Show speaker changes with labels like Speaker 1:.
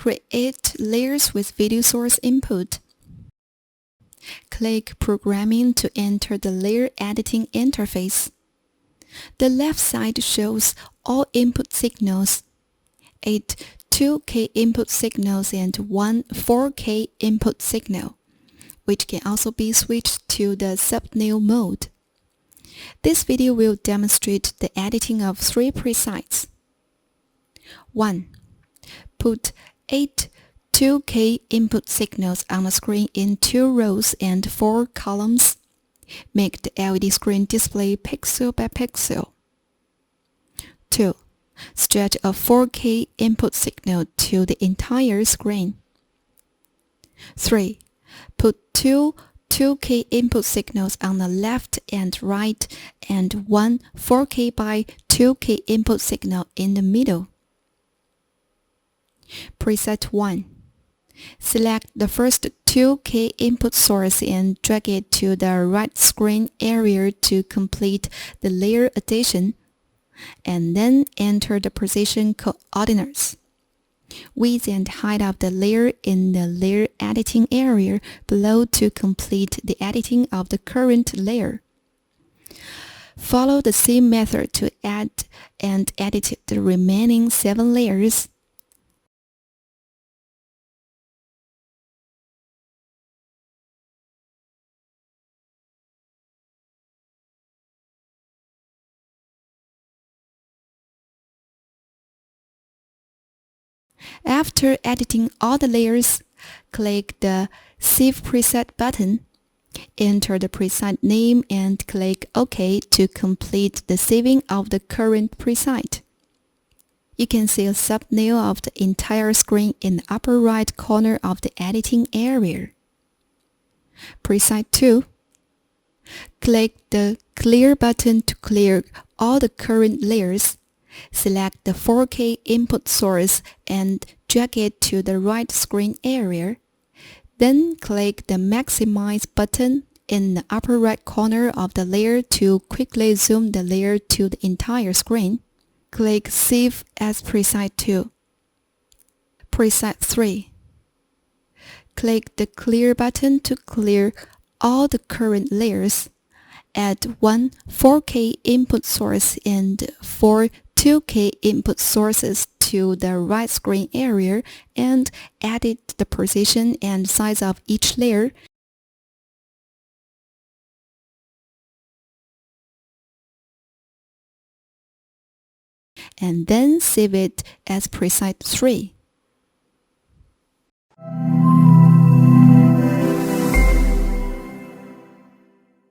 Speaker 1: Create layers with video source input. Click Programming to enter the layer editing interface. The left side shows all input signals, 8 2K input signals and 1 4K input signal, which can also be switched to the thumbnail mode. This video will demonstrate the editing of 3 presets. 1. Put 8 2K input signals on the screen in 2 rows and 4 columns. Make the LED screen display pixel by pixel. 2. Stretch a 4K input signal to the entire screen. 3. Put 2 2K input signals on the left and right and 1 4K by 2K input signal in the middle. Preset 1. Select the first 2K input source and drag it to the right screen area to complete the layer addition, and then enter the position coordinates. Width and height of the layer in the layer editing area below to complete the editing of the current layer. Follow the same method to add and edit the remaining 7 layers. After editing all the layers, click the Save Preset button, enter the preset name and click OK to complete the saving of the current preset. You can see a thumbnail of the entire screen in the upper right corner of the editing area. Preset 2. Click the Clear button to clear all the current layers. Select the 4K input source and drag it to the right screen area. Then click the Maximize button in the upper right corner of the layer to quickly zoom the layer to the entire screen. Click Save as Preset 2. Preset 3. Click the Clear button to clear all the current layers. Add 1 4K input source and 4 2K input sources to the right screen area and edit the position and size of each layer. And then save it as preset 3.